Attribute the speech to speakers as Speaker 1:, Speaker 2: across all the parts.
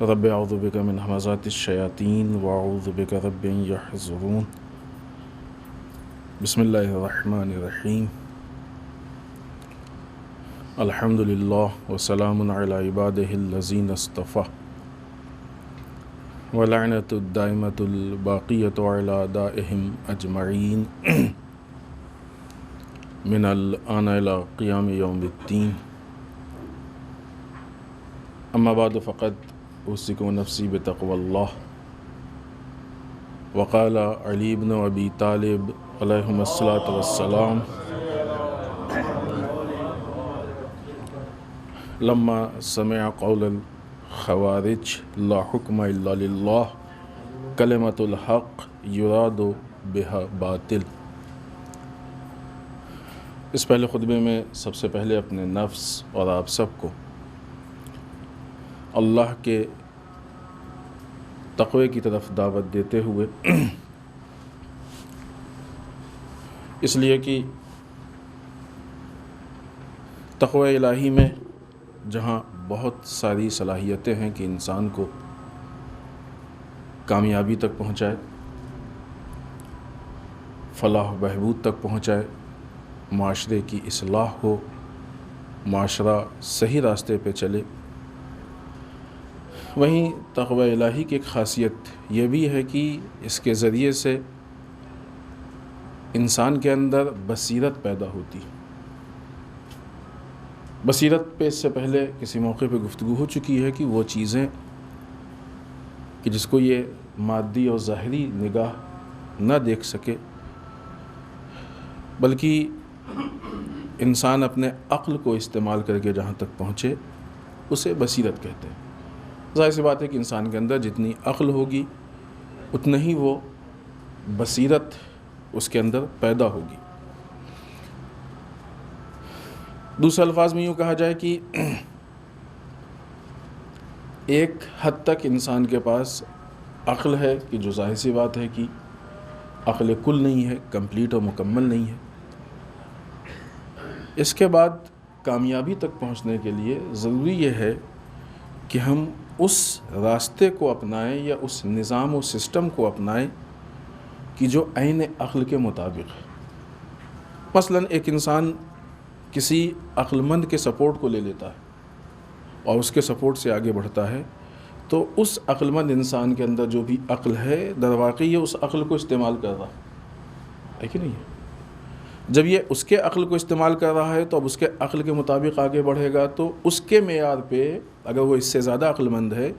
Speaker 1: رب اعوذ بک من همزات الشیاطین واعوذ بک رب ان یحضرون بسم اللہ الرحمن الرحیم الحمد للہ وسلام علی عبادہ الذین اصطفیٰ ولعنۃ الدائمۃ الباقیۃ علی اعدائہم اجمعین من الآن الی قیام یوم الدین اما بعد فقد اوصیکم نفسی بتقوی اللہ وقال علی بن ابی طالب علیہم الصلاۃ والسلام لما سمع قول الخوارج لا حکم الا للہ کلمۃ الحق یراد بہا باطل۔ اس پہلے خطبے میں سب سے پہلے اپنے نفس اور آپ سب کو اللہ کے تقوی کی طرف دعوت دیتے ہوئے اس لیے کہ تقوی الہی میں جہاں بہت ساری صلاحیتیں ہیں کہ انسان کو کامیابی تک پہنچائے، فلاح و بہبود تک پہنچائے، معاشرے کی اصلاح ہو، معاشرہ صحیح راستے پہ چلے، وہیں تقوی الہی کی ایک خاصیت یہ بھی ہے کہ اس کے ذریعے سے انسان کے اندر بصیرت پیدا ہوتی۔ بصیرت پہ اس سے پہلے کسی موقع پہ گفتگو ہو چکی ہے کہ وہ چیزیں کہ جس کو یہ مادی اور ظاہری نگاہ نہ دیکھ سکے، بلکہ انسان اپنے عقل کو استعمال کر کے جہاں تک پہنچے اسے بصیرت کہتے ہیں۔ ظاہر سی بات ہے کہ انسان کے اندر جتنی عقل ہوگی اتنا ہی وہ بصیرت اس کے اندر پیدا ہوگی۔ دوسرے الفاظ میں یوں کہا جائے کہ ایک حد تک انسان کے پاس عقل ہے کہ جو ظاہر سی بات ہے کہ عقل کل نہیں ہے، کمپلیٹ اور مکمل نہیں ہے۔ اس کے بعد کامیابی تک پہنچنے کے لیے ضروری یہ ہے کہ ہم اس راستے کو اپنائیں یا اس نظام و سسٹم کو اپنائیں کہ جو عین عقل کے مطابق ہے۔ مثلا ایک انسان کسی عقل مند کے سپورٹ کو لے لیتا ہے اور اس کے سپورٹ سے آگے بڑھتا ہے، تو اس عقل مند انسان کے اندر جو بھی عقل ہے در واقع یہ اس عقل کو استعمال کر رہا ہے کہ نہیں ہے؟ جب یہ اس کے عقل کو استعمال کر رہا ہے تو اب اس کے عقل کے مطابق آگے بڑھے گا، تو اس کے معیار پہ اگر وہ اس سے زیادہ عقل مند ہے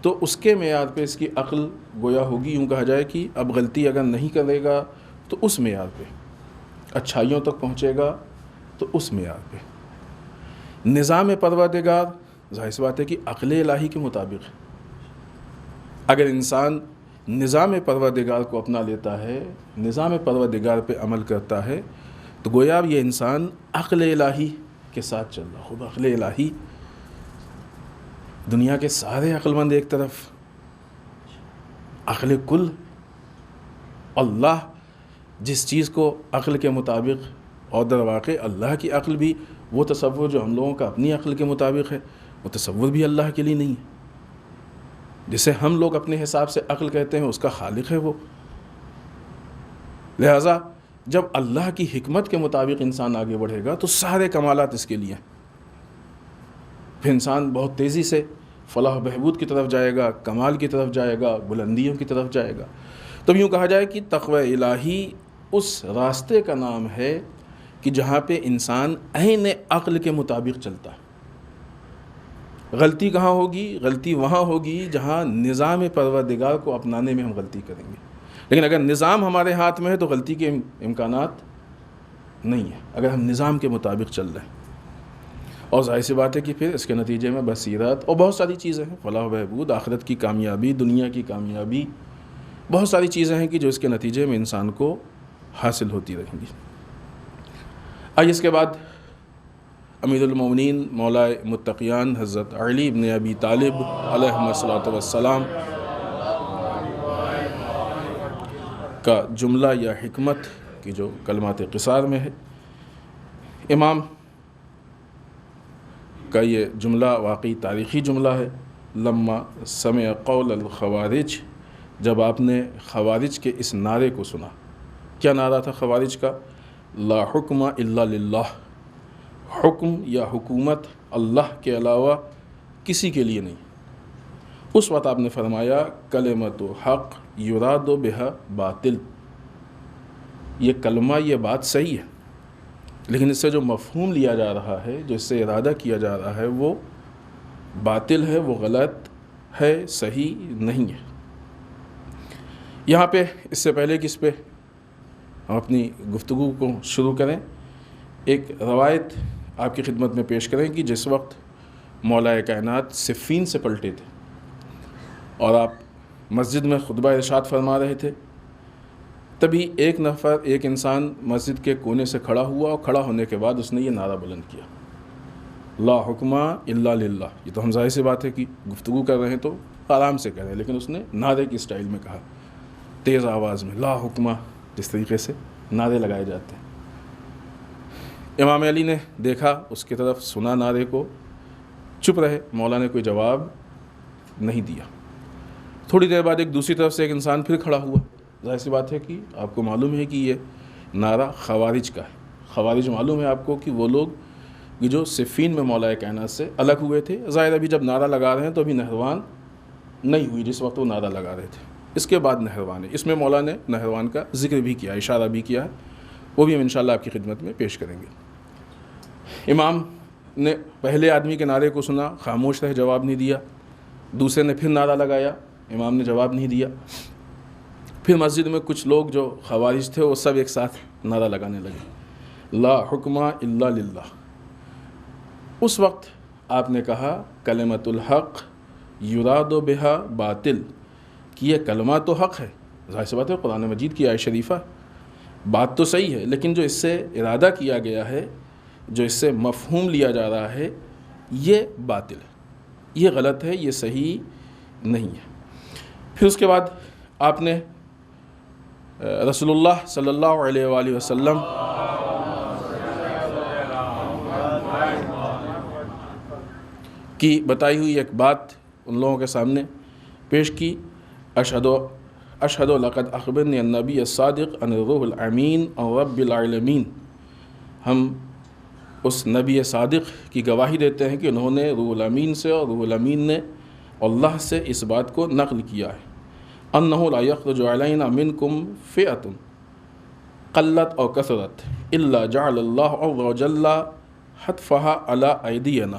Speaker 1: تو اس کے معیار پہ اس کی عقل گویا ہوگی، یوں کہا جائے کہ اب غلطی اگر نہیں کرے گا تو اس معیار پہ، اچھائیوں تک پہنچے گا تو اس معیار پہ۔ نظام پروردگار ظاہر سی بات ہے کہ عقل الہی کے مطابق ہے۔ اگر انسان نظام پروردگار کو اپنا لیتا ہے، نظام پروردگار پہ عمل کرتا ہے، تو گویا یہ انسان عقل الہی کے ساتھ چل رہا ہوگا۔ عقل الہی، دنیا کے سارے عقل مند ایک طرف، عقل کل، اللہ جس چیز کو عقل کے مطابق، اور در واقع اللہ کی عقل بھی وہ تصور جو ہم لوگوں کا اپنی عقل کے مطابق ہے، وہ تصور بھی اللہ کے لیے نہیں ہے۔ جسے ہم لوگ اپنے حساب سے عقل کہتے ہیں اس کا خالق ہے وہ۔ لہٰذا جب اللہ کی حکمت کے مطابق انسان آگے بڑھے گا تو سارے کمالات اس کے لیے ہیں۔ پھر انسان بہت تیزی سے فلاح و بہبود کی طرف جائے گا، کمال کی طرف جائے گا، بلندیوں کی طرف جائے گا۔ تب یوں کہا جائے کہ تقوی الہی اس راستے کا نام ہے کہ جہاں پہ انسان عین عقل کے مطابق چلتا ہے۔ غلطی کہاں ہوگی؟ غلطی وہاں ہوگی جہاں نظام پروردگار کو اپنانے میں ہم غلطی کریں گے۔ لیکن اگر نظام ہمارے ہاتھ میں ہے تو غلطی کے امکانات نہیں ہیں، اگر ہم نظام کے مطابق چل رہے ہیں۔ اور ظاہر سی بات ہے کہ پھر اس کے نتیجے میں بصیرت اور بہت ساری چیزیں ہیں، فلاح و بہبود، آخرت کی کامیابی، دنیا کی کامیابی، بہت ساری چیزیں ہیں کہ جو اس کے نتیجے میں انسان کو حاصل ہوتی رہیں گی۔ آئیے اس کے بعد امیر المومنین مولا متقیان حضرت علی ابن ابی طالب علیہ الصلوۃ والسلام کا جملہ یا حکمت کی جو کلمات قصار میں ہے، امام کا یہ جملہ واقعی تاریخی جملہ ہے۔ لما سمع قول الخوارج، جب آپ نے خوارج کے اس نعرے کو سنا، کیا نعرہ تھا خوارج کا؟ لا حکم الا للہ، حکم یا حکومت اللہ کے علاوہ کسی کے لیے نہیں۔ اس وقت آپ نے فرمایا کلمۃ حق یراد بہا باطل، یہ کلمہ، یہ بات صحیح ہے، لیکن اس سے جو مفہوم لیا جا رہا ہے، جو اس سے ارادہ کیا جا رہا ہے، وہ باطل ہے، وہ غلط ہے، صحیح نہیں ہے۔ یہاں پہ اس سے پہلے کہ اس پہ ہم اپنی گفتگو کو شروع کریں، ایک روایت آپ کی خدمت میں پیش کریں کہ جس وقت مولا کائنات صفین سے پلٹے تھے اور آپ مسجد میں خطبہ ارشاد فرما رہے تھے، تبھی ایک انسان مسجد کے کونے سے کھڑا ہوا، اور کھڑا ہونے کے بعد اس نے یہ نعرہ بلند کیا، لا حکم الا للہ۔ یہ تو ہم ظاہر سی بات ہے کہ گفتگو کر رہے ہیں تو آرام سے کریں، لیکن اس نے نعرے کی سٹائل میں کہا، تیز آواز میں، لا حکم، جس طریقے سے نعرے لگائے جاتے ہیں۔ امام علی نے دیکھا، اس کی طرف سنا نعرے کو، چپ رہے، مولا نے کوئی جواب نہیں دیا۔ تھوڑی دیر بعد ایک دوسری طرف سے ایک انسان پھر کھڑا ہوا۔ ظاہر سی بات ہے کہ آپ کو معلوم ہے کہ یہ نعرہ خوارج کا ہے۔ خوارج معلوم ہے آپ کو کہ وہ لوگ جو صفین میں مولا کائنات سے الگ ہوئے تھے۔ ظاہر ابھی جب نعرہ لگا رہے ہیں تو ابھی نہروان نہیں ہوئی جس وقت وہ نعرہ لگا رہے تھے، اس کے بعد نہروان ہے۔ اس میں مولا نے نہروان کا ذکر بھی کیا، اشارہ بھی کیا ہے، وہ بھی ہم انشاءاللہ آپ کی خدمت میں پیش کریں گے۔ امام نے پہلے آدمی کے نعرے کو سنا، خاموش رہے، جواب نہیں دیا۔ دوسرے نے پھر نعرہ لگایا، امام نے جواب نہیں دیا۔ پھر مسجد میں کچھ لوگ جو خوارج تھے وہ سب ایک ساتھ نعرہ لگانے لگے، لا حکم الا للہ۔ اس وقت آپ نے کہا کلمۃ الحق یراد بہا باطل، کہ یہ کلمہ تو حق ہے، ظاہر سی بات ہے قرآن مجید کی آیت شریفہ، بات تو صحیح ہے، لیکن جو اس سے ارادہ کیا گیا ہے، جو اس سے مفہوم لیا جا رہا ہے، یہ باطل ہے، یہ غلط ہے، یہ صحیح نہیں ہے۔ پھر اس کے بعد آپ نے رسول اللہ صلی اللہ علیہ وآلہ وسلم کی بتائی ہوئی ایک بات ان لوگوں کے سامنے پیش کی، اشہد لقد اخبرنی النبی الصادق ان الروح الامین عن رب العالمین، ہم اس نبی صادق کی گواہی دیتے ہیں کہ انہوں نے روح الامین سے، اور روح الامین نے اللہ سے اس بات کو نقل کیا ہے، انہ لا یخرج علینا منکم فئۃ قلت او کثرت الا جعل اللہ عز وجل حتفہا علی ایدینا۔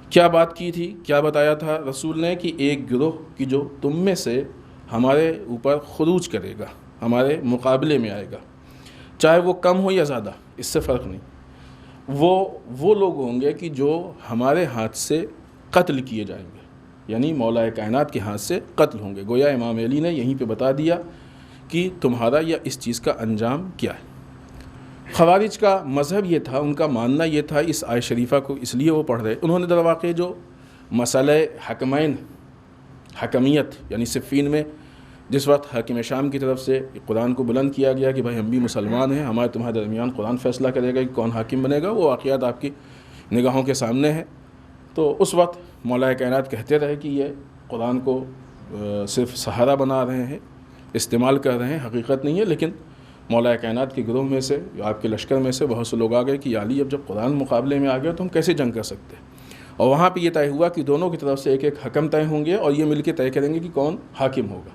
Speaker 1: کیا بات کی تھی، کیا بتایا تھا رسول نے کہ ایک گروہ کی جو تم میں سے ہمارے اوپر خروج کرے گا، ہمارے مقابلے میں آئے گا، چاہے وہ کم ہو یا زیادہ، اس سے فرق نہیں، وہ لوگ ہوں گے کہ جو ہمارے ہاتھ سے قتل کیے جائیں گے، یعنی مولا کائنات کے ہاتھ سے قتل ہوں گے۔ گویا امام علی نے یہیں پہ بتا دیا کہ تمہارا یا اس چیز کا انجام کیا ہے۔ خوارج کا مذہب یہ تھا، ان کا ماننا یہ تھا، اس آیت شریفہ کو اس لیے وہ پڑھ رہے، انہوں نے در واقع جو مسئلہ حکمین، حکمیت، یعنی صفین میں جس وقت حاکم شام کی طرف سے قرآن کو بلند کیا گیا کہ بھائی ہم بھی مسلمان ہیں، ہمارے تمہارے درمیان قرآن فیصلہ کرے گا کہ کون حاکم بنے گا، وہ واقعات آپ کی نگاہوں کے سامنے ہیں۔ تو اس وقت مولا کائنات کہتے رہے کہ یہ قرآن کو صرف سہارا بنا رہے ہیں، استعمال کر رہے ہیں، حقیقت نہیں ہے۔ لیکن مولا کائنات کے گروہ میں سے، آپ کے لشکر میں سے بہت سے لوگ آ گئے کہ یا علی اب جب قرآن مقابلے میں آ گیا تو ہم کیسے جنگ کر سکتے ہیں، اور وہاں پہ یہ طے ہوا کہ دونوں کی طرف سے ایک ایک حکم طے ہوں گے اور یہ مل کے طے کریں گے کہ کون حاکم ہوگا۔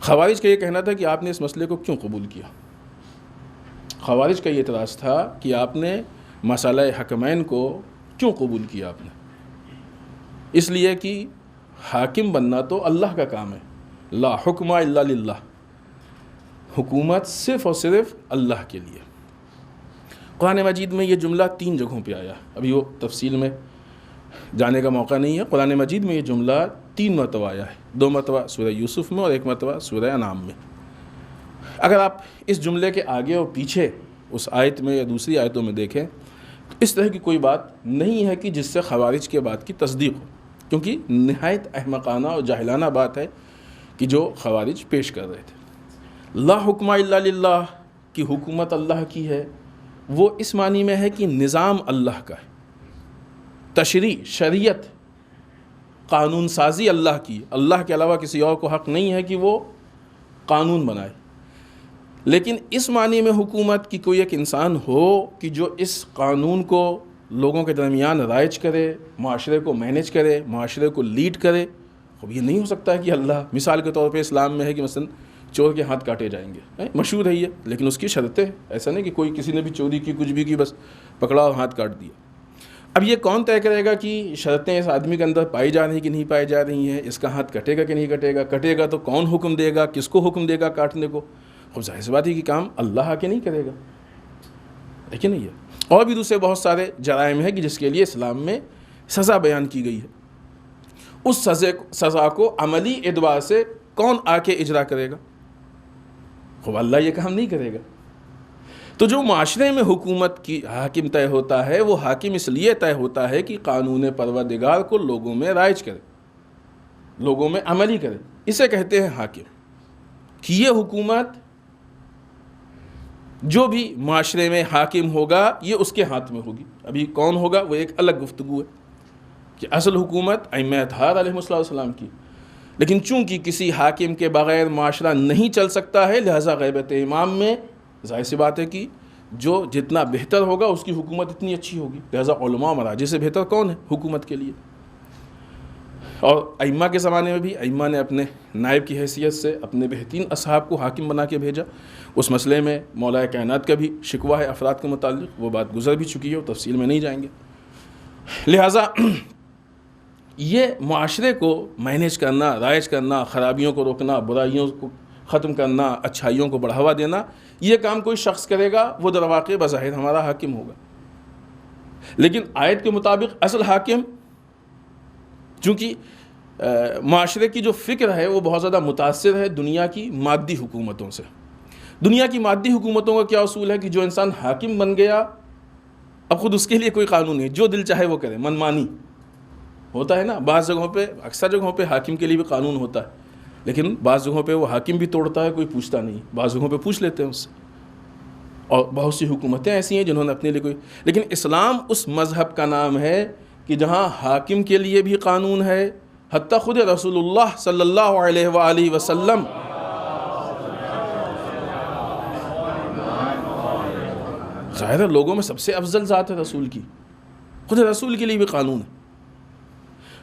Speaker 1: خوارج کا یہ کہنا تھا کہ آپ نے اس مسئلے کو کیوں قبول کیا، خوارج کا یہ اعتراض تھا کہ آپ نے مسئلہ حکمین کو کیوں قبول کیا، آپ نے اس لیے کہ حاکم بننا تو اللہ کا کام ہے، لا حکم الا للہ، حکومت صرف اور صرف اللہ کے لیے۔ قرآن مجید میں یہ جملہ 3 جگہوں پہ آیا. ابھی وہ تفصیل میں جانے کا موقع نہیں ہے. قرآن مجید میں یہ جملہ 3 مرتبہ آیا ہے. 2 مرتبہ سورہ یوسف میں اور 1 مرتبہ سورہ انعام میں. اگر آپ اس جملے کے آگے اور پیچھے اس آیت میں یا دوسری آیتوں میں دیکھیں تو اس طرح کی کوئی بات نہیں ہے کہ جس سے خوارج کے بات کی تصدیق ہو، کیونکہ نہایت احمقانہ اور جاہلانہ بات ہے کہ جو خوارج پیش کر رہے تھے. لا حکم الا للہ کی حکومت اللہ کی ہے، وہ اس معنی میں ہے کہ نظام اللہ کا ہے، تشریع، شریعت، قانون سازی اللہ کی. اللہ کے علاوہ کسی اور کو حق نہیں ہے کہ وہ قانون بنائے. لیکن اس معنی میں حکومت کی کوئی ایک انسان ہو کہ جو اس قانون کو لوگوں کے درمیان رائج کرے، معاشرے کو مینیج کرے، معاشرے کو لیڈ کرے، اب یہ نہیں ہو سکتا ہے کہ اللہ. مثال کے طور پہ اسلام میں ہے کہ مثلا چور کے ہاتھ کاٹے جائیں گے، مشہور ہے یہ، لیکن اس کی شرطیں. ایسا نہیں کہ کوئی کسی نے بھی چوری کی، کچھ بھی کی، بس پکڑا اور ہاتھ کاٹ دیا. اب یہ کون طے کرے گا کہ شرطیں اس آدمی کے اندر پائی جا رہی کہ نہیں پائی جا رہی ہیں، اس کا ہاتھ کٹے گا کہ نہیں کٹے گا، کٹے گا تو کون حکم دے گا، کس کو حکم دے گا کاٹنے کو؟ اب ظاہر سی بات ہے کہ کام اللہ آ کے نہیں کرے گا، ہے کہ نہیں ہے. اور بھی دوسرے بہت سارے جرائم ہیں کہ جس کے لیے اسلام میں سزا بیان کی گئی ہے. اس سزا کو عملی اعتبار سے کون آ کے اجرا کرے گا؟ خب اللہ یہ کام نہیں کرے گا. تو جو معاشرے میں حکومت کی حاکم طے ہوتا ہے، وہ حاکم اس لیے طے ہوتا ہے کہ قانون پروردگار کو لوگوں میں رائج کرے، لوگوں میں عملی کرے. اسے کہتے ہیں حاکم. کہ یہ حکومت جو بھی معاشرے میں حاکم ہوگا یہ اس کے ہاتھ میں ہوگی. ابھی کون ہوگا وہ ایک الگ گفتگو ہے کہ اصل حکومت ائمہ اطہار علیہ السلام کی. لیکن چونکہ کسی حاکم کے بغیر معاشرہ نہیں چل سکتا ہے، لہذا غیبت امام میں ظاہر سی بات ہے کہ جو جتنا بہتر ہوگا اس کی حکومت اتنی اچھی ہوگی. لہذا علماء مراجع سے بہتر کون ہے حکومت کے لیے؟ اور ائمہ کے زمانے میں بھی ائمہ نے اپنے نائب کی حیثیت سے اپنے بہترین اصحاب کو حاکم بنا کے بھیجا. اس مسئلے میں مولا کائنات کا بھی شکوہ ہے افراد کے متعلق، وہ بات گزر بھی چکی ہے اور تفصیل میں نہیں جائیں گے. لہٰذا یہ معاشرے کو مینیج کرنا، رائج کرنا، خرابیوں کو روکنا، برائیوں کو ختم کرنا، اچھائیوں کو بڑھاوا دینا، یہ کام کوئی شخص کرے گا وہ در واقع بظاہر ہمارا حاکم ہوگا. لیکن آیت کے مطابق اصل حاکم، چونکہ معاشرے کی جو فکر ہے وہ بہت زیادہ متاثر ہے دنیا کی مادی حکومتوں سے. دنیا کی مادی حکومتوں کا کیا اصول ہے کہ جو انسان حاکم بن گیا اب خود اس کے لیے کوئی قانون نہیں، جو دل چاہے وہ کرے، من مانی ہوتا ہے نا. بعض جگہوں پہ، اکثر جگہوں پہ حاکم کے لیے بھی قانون ہوتا ہے، لیکن بعض جگہوں پہ وہ حاکم بھی توڑتا ہے، کوئی پوچھتا نہیں. بعض جگہوں پہ پوچھ لیتے ہیں اس سے. اور بہت سی حکومتیں ایسی ہیں جنہوں نے اپنے لیے کوئی، لیکن اسلام اس مذہب کا نام ہے کہ جہاں حاکم کے لیے بھی قانون ہے. حتیٰ خود رسول اللہ صلی اللہ علیہ وآلہ وسلم ظاہر لوگوں میں سب سے افضل ذات ہے رسول کی، خود رسول کے لیے بھی قانون ہے.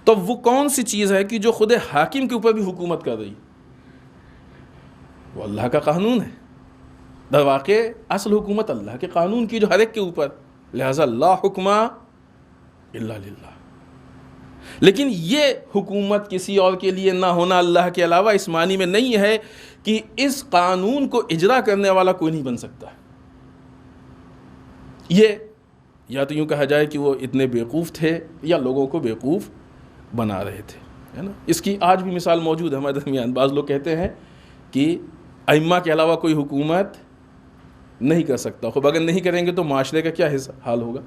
Speaker 1: تو وہ کون سی چیز ہے کہ جو خود حاکم کے اوپر بھی حکومت کر رہی ہے؟ وہ اللہ کا قانون ہے. در واقع اصل حکومت اللہ کے قانون کی جو ہر ایک کے اوپر. لہذا لا حکم الا للہ. لیکن یہ حکومت کسی اور کے لیے نہ ہونا اللہ کے علاوہ اس معنی میں نہیں ہے کہ اس قانون کو اجرا کرنے والا کوئی نہیں بن سکتا. یہ یا تو یوں کہا جائے کہ وہ اتنے بیوقوف تھے یا لوگوں کو بیوقوف بنا رہے تھے، ہے نا. اس کی آج بھی مثال موجود ہے ہمارے درمیان. بعض لوگ کہتے ہیں کہ ائمہ کے علاوہ کوئی حکومت نہیں کر سکتا. خب اگر نہیں کریں گے تو معاشرے کا کیا حال ہوگا؟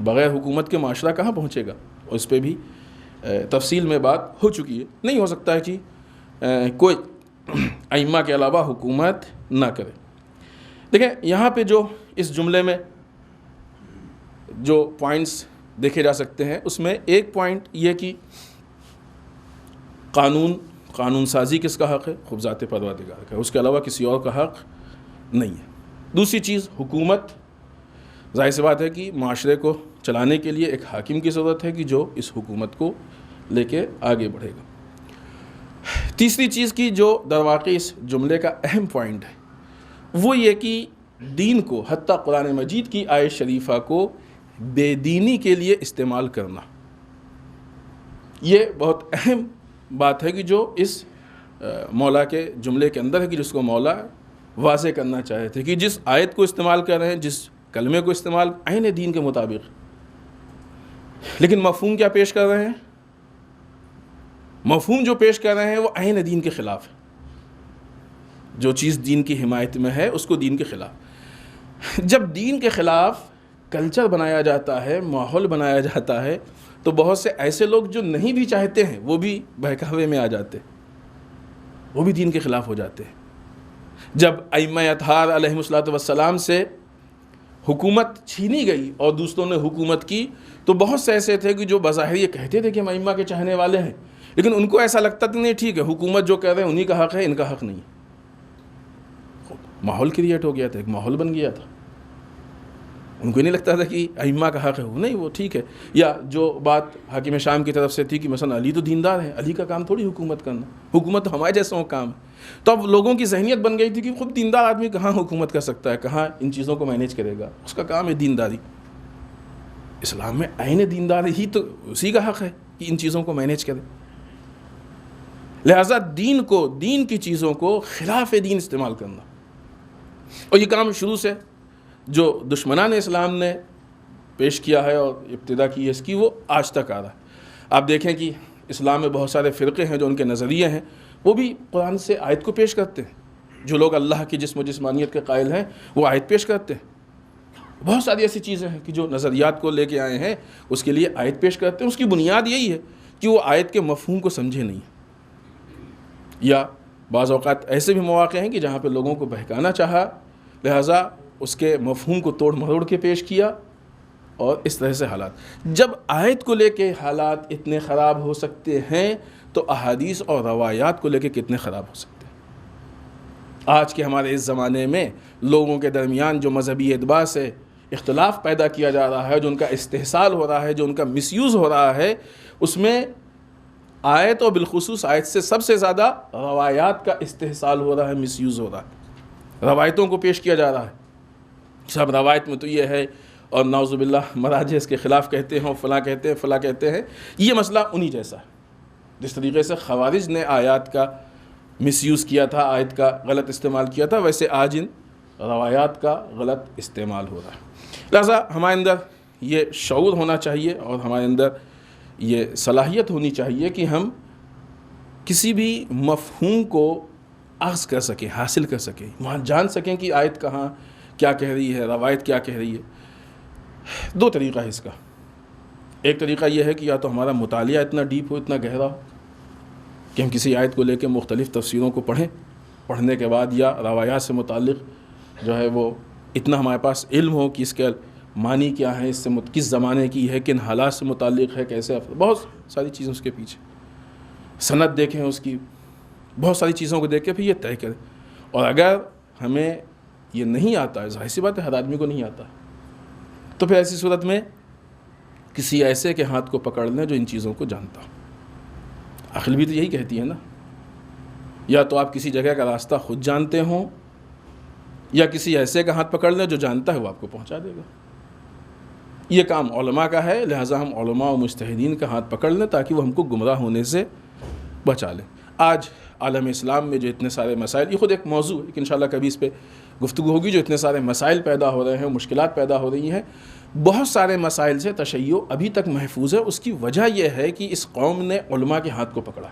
Speaker 1: بغیر حکومت کے معاشرہ کہاں پہنچے گا؟ اور اس پہ بھی تفصیل میں بات ہو چکی ہے. نہیں ہو سکتا ہے کہ کوئی ائمہ کے علاوہ حکومت نہ کرے. دیکھیں یہاں پہ جو اس جملے میں جو پوائنٹس دیکھے جا سکتے ہیں، اس میں ایک پوائنٹ یہ کہ قانون سازی کس کا حق ہے؟ خود ذات پروردگار کا ہے، اس کے علاوہ کسی اور کا حق نہیں ہے. دوسری چیز حکومت، ظاہر سی بات ہے کہ معاشرے کو چلانے کے لیے ایک حاکم کی ضرورت ہے کہ جو اس حکومت کو لے کے آگے بڑھے گا. تیسری چیز کی جو در واقع اس جملے کا اہم پوائنٹ ہے وہ یہ کہ دین کو، حتیٰ قرآن مجید کی آیت شریفہ کو بے دینی کے لیے استعمال کرنا، یہ بہت اہم بات ہے کہ جو اس مولا کے جملے کے اندر ہے، کہ جس کو مولا واضح کرنا چاہے تھے کہ جس آیت کو استعمال کر رہے ہیں، جس کلمے کو استعمال عین دین کے مطابق، لیکن مفہوم کیا پیش کر رہے ہیں؟ مفہوم جو پیش کر رہے ہیں وہ عین دین کے خلاف ہے. جو چیز دین کی حمایت میں ہے اس کو دین کے خلاف. جب دین کے خلاف کلچر بنایا جاتا ہے، ماحول بنایا جاتا ہے، تو بہت سے ایسے لوگ جو نہیں بھی چاہتے ہیں وہ بھی بہکاوے میں آ جاتے، وہ بھی دین کے خلاف ہو جاتے ہیں. جب ائمہ اطہار علیہم الصلوۃ والسلام سے حکومت چھینی گئی اور دوسروں نے حکومت کی، تو بہت سے ایسے تھے کہ جو بظاہر یہ کہتے تھے کہ ہم ائمہ کے چاہنے والے ہیں، لیکن ان کو ایسا لگتا تھا نہیں ٹھیک ہے حکومت جو کہہ رہے ہیں انہی کا حق ہے، ان کا حق نہیں. ماحول کریٹ ہو گیا تھا، ایک ماحول بن گیا تھا. ان کو نہیں لگتا تھا کہ ائمہ کا حق ہے، نہیں وہ ٹھیک ہے. یا جو بات حاکم شام کی طرف سے تھی کہ مثلا علی تو دیندار ہے، علی کا کام تھوڑی حکومت کرنا، حکومت تو ہمارے جیسوں کا کام ہے. تو اب لوگوں کی ذہنیت بن گئی تھی کہ خود دیندار آدمی کہاں حکومت کر سکتا ہے، کہاں ان چیزوں کو مینیج کرے گا، اس کا کام ہے دینداری. اسلام میں عین دیندار ہی تو اسی کا حق ہے کہ ان چیزوں کو مینیج کرے. لہٰذا دین کو، دین کی چیزوں کو خلاف دین استعمال کرنا، اور یہ کام شروع سے جو دشمنان اسلام نے پیش کیا ہے اور ابتدا کی ہے اس کی، وہ آج تک آ رہا ہے. آپ دیکھیں کہ اسلام میں بہت سارے فرقے ہیں جو ان کے نظریے ہیں وہ بھی قرآن سے آیت کو پیش کرتے ہیں. جو لوگ اللہ کی جسم و جسمانیت کے قائل ہیں وہ آیت پیش کرتے ہیں. بہت ساری ایسی چیزیں ہیں کہ جو نظریات کو لے کے آئے ہیں اس کے لیے آیت پیش کرتے ہیں. اس کی بنیاد یہی ہے کہ وہ آیت کے مفہوم کو سمجھے نہیں. یا بعض اوقات ایسے بھی مواقع ہیں کہ جہاں پہ لوگوں کو بہکانا چاہا، لہٰذا اس کے مفہوم کو توڑ مروڑ کے پیش کیا، اور اس طرح سے حالات. جب آیت کو لے کے حالات اتنے خراب ہو سکتے ہیں تو احادیث اور روایات کو لے کے کتنے خراب ہو سکتے ہیں. آج کے ہمارے اس زمانے میں لوگوں کے درمیان جو مذہبی اعتبار سے اختلاف پیدا کیا جا رہا ہے، جو ان کا استحصال ہو رہا ہے، جو ان کا مس یوز ہو رہا ہے، اس میں آیت اور بالخصوص آیت سے سب سے زیادہ روایات کا استحصال ہو رہا ہے، مس یوز ہو رہا ہے. روایتوں کو پیش کیا جا رہا ہے، سب روایت میں تو یہ ہے، اور نعوذ باللہ مراجع اس کے خلاف کہتے ہیں، فلاں کہتے ہیں، فلاں کہتے ہیں. یہ مسئلہ انہی جیسا ہے جس طریقے سے خوارج نے آیات کا مس یوز کیا تھا، آیت کا غلط استعمال کیا تھا، ویسے آج ان روایات کا غلط استعمال ہو رہا ہے. لہٰذا ہمارے اندر یہ شعور ہونا چاہیے اور ہمارے اندر یہ صلاحیت ہونی چاہیے کہ ہم کسی بھی مفہوم کو اخذ کر سکیں، حاصل کر سکیں، وہاں جان سکیں کہ آیت کہاں کیا کہہ رہی ہے، روایت کیا کہہ رہی ہے. دو طریقہ ہے اس کا. ایک طریقہ یہ ہے کہ یا تو ہمارا مطالعہ اتنا ڈیپ ہو، اتنا گہرا ہو کہ ہم کسی آیت کو لے کے مختلف تفسیروں کو پڑھیں، پڑھنے کے بعد یا روایات سے متعلق جو ہے وہ اتنا ہمارے پاس علم ہو کہ اس کے معنی کیا ہے، اس سے کس زمانے کی ہے، کن حالات سے متعلق ہے، کیسے بہت ساری چیزیں اس کے پیچھے سند دیکھیں، اس کی بہت ساری چیزوں کو دیکھ کے پھر یہ طے کریں. اور اگر ہمیں یہ نہیں آتا ہے، ظاہر سی بات ہے ہر آدمی کو نہیں آتا، تو پھر ایسی صورت میں کسی ایسے کے ہاتھ کو پکڑ لیں جو ان چیزوں کو جانتا ہو. عقل بھی تو یہی کہتی ہے نا، یا تو آپ کسی جگہ کا راستہ خود جانتے ہوں، یا کسی ایسے کا ہاتھ پکڑ لیں جو جانتا ہے، وہ آپ کو پہنچا دے گا. یہ کام علماء کا ہے، لہٰذا ہم علماء و مجتہدین کا ہاتھ پکڑ لیں تاکہ وہ ہم کو گمراہ ہونے سے بچا لیں. آج عالم اسلام میں جو اتنے سارے مسائل، یہ خود ایک موضوع ہے کہ انشاءاللہ کبھی اس پہ گفتگو ہوگی، جو اتنے سارے مسائل پیدا ہو رہے ہیں، مشکلات پیدا ہو رہی ہیں، بہت سارے مسائل سے تشیع ابھی تک محفوظ ہے. اس کی وجہ یہ ہے کہ اس قوم نے علماء کے ہاتھ کو پکڑا،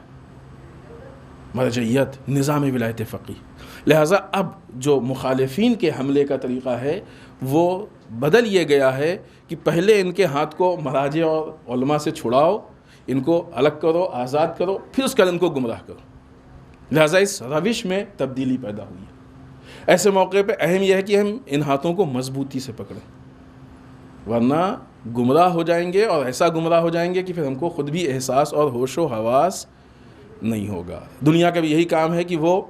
Speaker 1: مرجعیت، نظام ولایت فقیہ. لہٰذا اب جو مخالفین کے حملے کا طریقہ ہے وہ بدل یہ گیا ہے کہ پہلے ان کے ہاتھ کو مراجع اور علماء سے چھڑاؤ، ان کو الگ کرو، آزاد کرو، پھر اس کے بعد ان کو گمراہ کرو. لہٰذا اس روش میں تبدیلی پیدا ہوئی ہے. ایسے موقع پہ اہم یہ ہے کہ ہم ان ہاتھوں کو مضبوطی سے پکڑیں، ورنہ گمراہ ہو جائیں گے، اور ایسا گمراہ ہو جائیں گے کہ پھر ہم کو خود بھی احساس اور ہوش و حواس نہیں ہوگا. دنیا کا بھی یہی کام ہے کہ وہ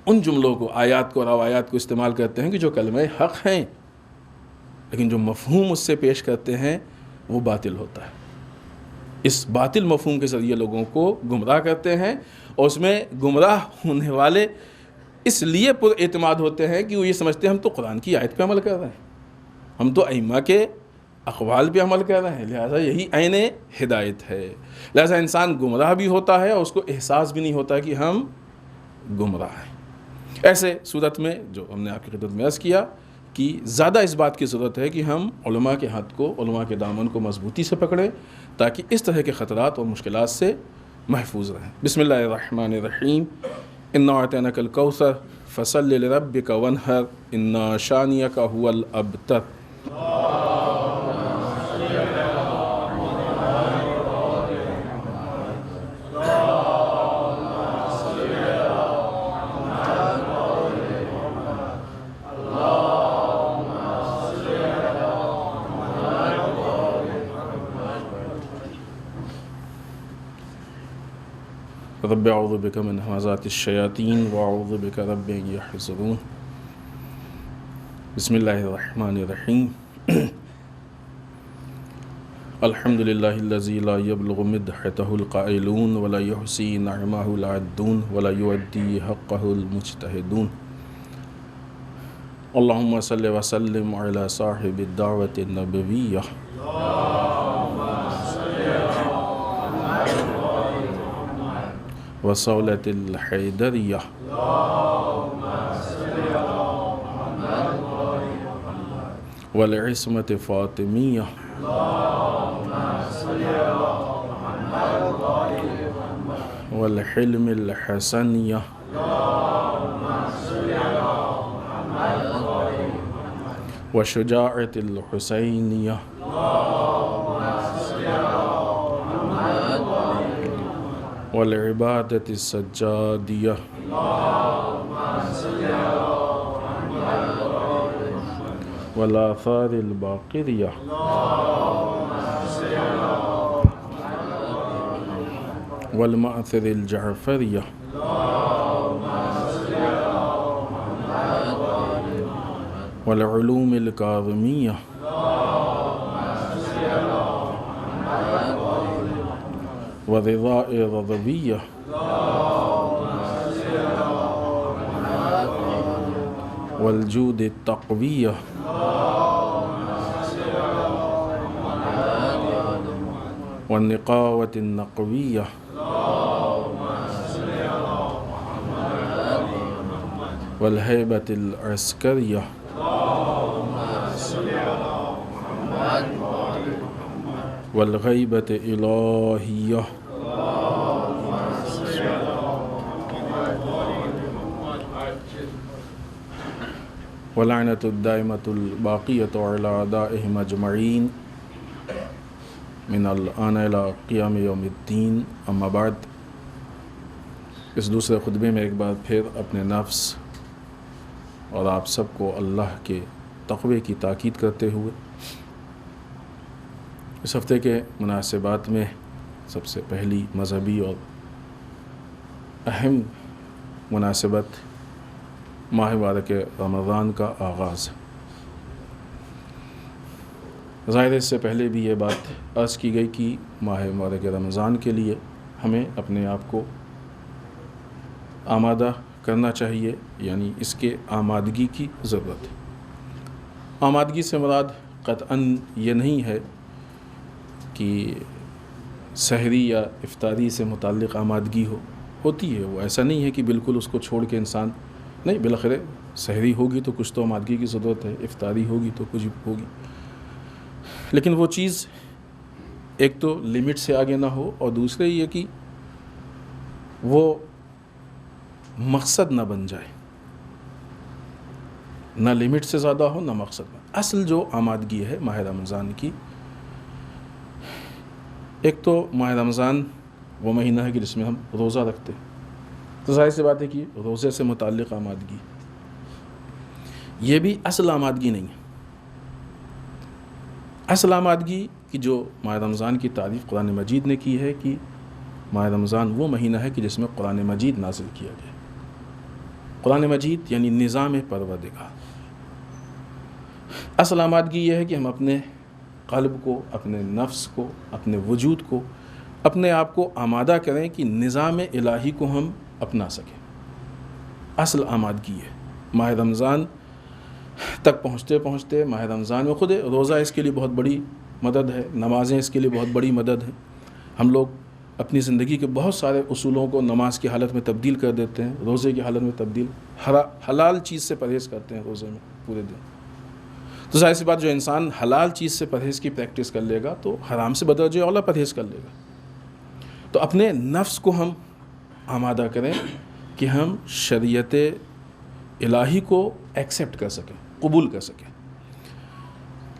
Speaker 1: ان جملوں کو، آیات کو، روایات کو استعمال کرتے ہیں کہ جو کلمہ حق ہیں، لیکن جو مفہوم اس سے پیش کرتے ہیں وہ باطل ہوتا ہے. اس باطل مفہوم کے ذریعے لوگوں کو گمراہ کرتے ہیں، اور اس میں گمراہ ہونے والے اس لیے پر اعتماد ہوتے ہیں کہ وہ یہ سمجھتے ہیں ہم تو قرآن کی آیت پہ عمل کر رہے ہیں، ہم تو ائمہ کے اقوال پہ عمل کر رہے ہیں، لہٰذا یہی عین ہدایت ہے. لہٰذا انسان گمراہ بھی ہوتا ہے اور اس کو احساس بھی نہیں ہوتا کہ ہم گمراہ ہیں. ایسے صورت میں جو ہم نے آپ کی خدمت میں عرض کیا کی زیادہ اس بات کی ضرورت ہے کہ ہم علماء کے ہاتھ کو، علماء کے دامن کو مضبوطی سے پکڑیں تاکہ اس طرح کے خطرات اور مشکلات سے محفوظ رہیں۔ بسم اللہ الرحمن الرحیم۔ انا اعطیناک الکوثر فصل لربک وانحر ان شانئک هو الابتر۔ رب اعوذ بک من همزات الشیاطین واعوذ بک رب ان یحضرون۔ بسم اللہ الرحمن الرحیم۔ الحمد للہ الذی لا یبلغ مدحتہ القائلون ولا یحصی نعمہ العدون ولا یؤدی حقہ المجتہدون۔ اللہم صل وسلم علی صاحب الدعوۃ النبویہ وصولة الحیدریہ والعصمة فاطمیہ والحلم الحسنیہ وشجاعة الحسینیہ والعبادة السجادیہ والآثار الباقریہ والمأثر الجعفریہ والعلوم الکاظمیہ والرضاء الرضویہ والجود التقویہ والنقاوة النقویہ والہیبة العسکریہ والغیبة الہیہ ولعنة الدائمة الباقية على أعدائهم أجمعين من الآن إلى قیام یوم الدین۔ اما بعد، اس دوسرے خطبے میں ایک بار پھر اپنے نفس اور آپ سب کو اللہ کے تقوی کی تاکید کرتے ہوئے اس ہفتے کے مناسبات میں سب سے پہلی مذہبی اور اہم مناسبت ماہ مبارک رمضان کا آغاز ہے۔ ظاہر اس سے پہلے بھی یہ بات عرض کی گئی کہ ماہ مبارک رمضان کے لیے ہمیں اپنے آپ کو آمادہ کرنا چاہیے، یعنی اس کے آمادگی کی ضرورت ہے۔ آمادگی سے مراد قطعاً یہ نہیں ہے کہ سحری یا افطاری سے متعلق آمادگی ہوتی ہے، وہ ایسا نہیں ہے کہ بالکل اس کو چھوڑ کے انسان نہیں، بالاخره سحری ہوگی تو کچھ تو آمادگی کی ضرورت ہے، افطاری ہوگی تو کچھ ہوگی، لیکن وہ چیز ایک تو لمٹ سے آگے نہ ہو اور دوسرے یہ کہ وہ مقصد نہ بن جائے، نہ لمٹ سے زیادہ ہو نہ مقصد میں۔ اصل جو آمادگی ہے ماہ رمضان کی، ایک تو ماہ رمضان وہ مہینہ ہے کہ جس میں ہم روزہ رکھتے ہیں، تو ظاہر سی بات ہے کہ روزے سے متعلق آمادگی یہ بھی اصل آمادگی نہیں ہے۔ اصل آمادگی کی جو ماہ رمضان کی تعریف قرآن مجید نے کی ہے کہ ماہ رمضان وہ مہینہ ہے کہ جس میں قرآن مجید نازل کیا گیا۔ قرآن مجید یعنی نظام پروردگار۔ اصل آمادگی یہ ہے کہ ہم اپنے قلب کو، اپنے نفس کو، اپنے وجود کو، اپنے آپ کو آمادہ کریں کہ نظام الہی کو ہم اپنا سکیں۔ اصل آمادگی ہے۔ ماہ رمضان تک پہنچتے پہنچتے ماہ رمضان میں خود روزہ اس کے لیے بہت بڑی مدد ہے، نمازیں اس کے لیے بہت بڑی مدد ہے۔ ہم لوگ اپنی زندگی کے بہت سارے اصولوں کو نماز کی حالت میں تبدیل کر دیتے ہیں، روزے کی حالت میں تبدیل، حلال چیز سے پرہیز کرتے ہیں روزے میں پورے دن، تو ظاہر سی بات جو انسان حلال چیز سے پرہیز کی پریکٹس کر لے گا تو حرام سے بدرجہ اولا پرہیز کر لے گا. تو اپنے نفس کو ہم آمادہ کریں کہ ہم شریعت الہی کو ایکسیپٹ کر سکیں, قبول کر سکیں.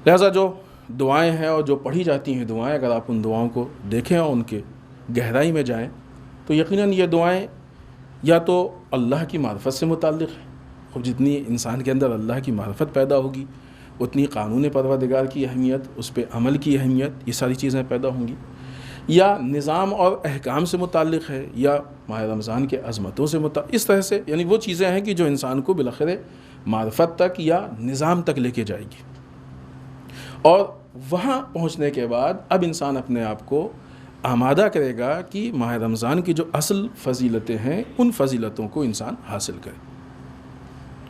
Speaker 1: لہٰذا جو دعائیں ہیں اور جو پڑھی جاتی ہیں دعائیں, اگر آپ ان دعاؤں کو دیکھیں اور ان کے گہرائی میں جائیں تو یقیناً یہ دعائیں یا تو اللہ کی معرفت سے متعلق ہیں, اور جتنی انسان کے اندر اللہ کی معرفت پیدا ہوگی اتنی قانون پروردگار کی اہمیت, اس پہ عمل کی اہمیت, یہ ساری چیزیں پیدا ہوں گی. یا نظام اور احکام سے متعلق ہے, یا ماہ رمضان کے عظمتوں سے متعلق, اس طرح سے یعنی وہ چیزیں ہیں کہ جو انسان کو بالآخر معرفت تک یا نظام تک لے کے جائے گی. اور وہاں پہنچنے کے بعد اب انسان اپنے آپ کو آمادہ کرے گا کہ ماہ رمضان کی جو اصل فضیلتیں ہیں ان فضیلتوں کو انسان حاصل کرے.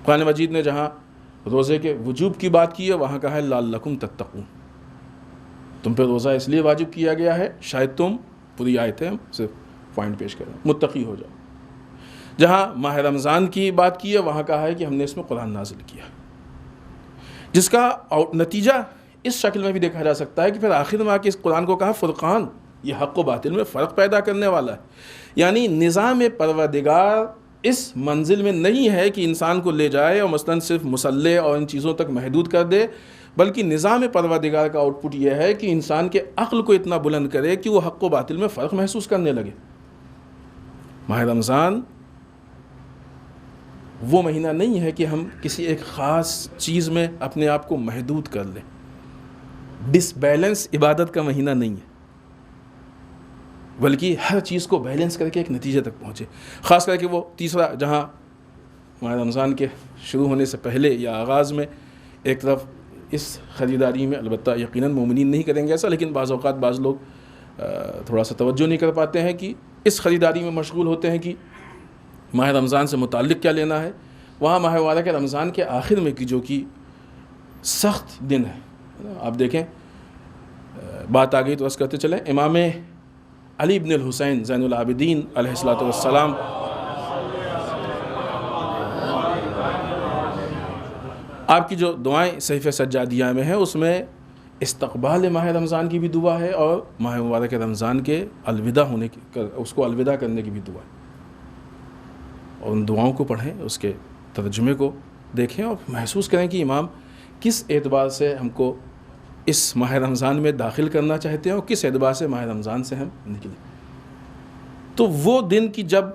Speaker 1: قرآن مجید نے جہاں روزے کے وجوب کی بات کی ہے وہاں کہا ہے لعلکم تتقون, تم پہ روزہ اس لیے واجب کیا گیا ہے شاید تم, پوری آیت ہے ہم صرف پوائنٹ پیش کریں, متقی ہو جاؤ. جہاں ماہ رمضان کی بات کی ہے وہاں کہا ہے کہ ہم نے اس میں قرآن نازل کیا, جس کا نتیجہ اس شکل میں بھی دیکھا جا سکتا ہے کہ پھر آخر میں آ کے اس قرآن کو کہا فرقان, یہ حق و باطل میں فرق پیدا کرنے والا ہے. یعنی نظام پروردگار اس منزل میں نہیں ہے کہ انسان کو لے جائے اور مثلاً صرف مصلی اور ان چیزوں تک محدود کر دے, بلکہ نظام پروردگار کا آؤٹ پٹ یہ ہے کہ انسان کے عقل کو اتنا بلند کرے کہ وہ حق و باطل میں فرق محسوس کرنے لگے. ماہ رمضان وہ مہینہ نہیں ہے کہ ہم کسی ایک خاص چیز میں اپنے آپ کو محدود کر لیں, ڈس بیلنس عبادت کا مہینہ نہیں ہے, بلکہ ہر چیز کو بیلنس کر کے ایک نتیجے تک پہنچے. خاص کر کے وہ تیسرا, جہاں ماہ رمضان کے شروع ہونے سے پہلے یا آغاز میں ایک طرف اس خریداری میں, البتہ یقیناً مومنین نہیں کریں گے ایسا, لیکن بعض اوقات بعض لوگ تھوڑا سا توجہ نہیں کر پاتے ہیں کہ اس خریداری میں مشغول ہوتے ہیں کہ ماہ رمضان سے متعلق کیا لینا ہے. وہاں ماہ مبارک رمضان کے آخر میں کی جو کہ سخت دن ہے, آپ دیکھیں بات آ گئی تو بس کرتے چلیں. امام علی ابن الحسین زین العابدین علیہ الصلوۃ والسلام آپ کی جو دعائیں صحیفہ سجادیہ میں ہیں اس میں استقبال ماہ رمضان کی بھی دعا ہے اور ماہ مبارک رمضان کے الوداع ہونے کی, اس کو الوداع کرنے کی بھی دعا ہے. اور ان دعاؤں کو پڑھیں, اس کے ترجمے کو دیکھیں اور محسوس کریں کہ امام کس اعتبار سے ہم کو اس ماہ رمضان میں داخل کرنا چاہتے ہیں اور کس اعتبار سے ماہ رمضان سے ہم نکلیں. تو وہ دن کی جب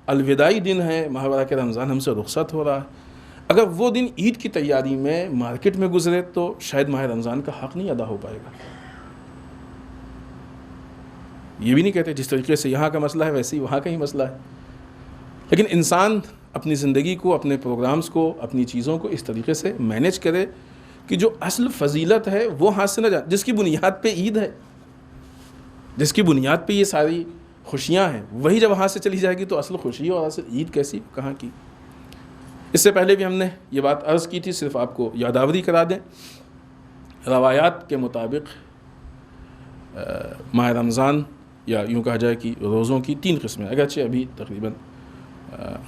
Speaker 1: الوداعی دن ہے, ماہ مبارک رمضان ہم سے رخصت ہو رہا ہے, اگر وہ دن عید کی تیاری میں مارکیٹ میں گزرے تو شاید ماہ رمضان کا حق نہیں ادا ہو پائے گا. یہ بھی نہیں کہتے جس طریقے سے یہاں کا مسئلہ ہے ویسے ہی وہاں کا ہی مسئلہ ہے, لیکن انسان اپنی زندگی کو, اپنے پروگرامز کو, اپنی چیزوں کو اس طریقے سے مینیج کرے کہ جو اصل فضیلت ہے وہ ہاتھ سے نہ جائے, جس کی بنیاد پہ عید ہے, جس کی بنیاد پہ یہ ساری خوشیاں ہیں, وہی جب ہاتھ سے چلی جائے گی تو اصل خوشی اور اصل عید کیسی, کہاں کی. اس سے پہلے بھی ہم نے یہ بات عرض کی تھی, صرف آپ کو یادآوری کرا دیں. روایات کے مطابق ماہ رمضان یا یوں کہا جائے کہ روزوں کی 3 قسمیں, اگرچہ ابھی تقریباً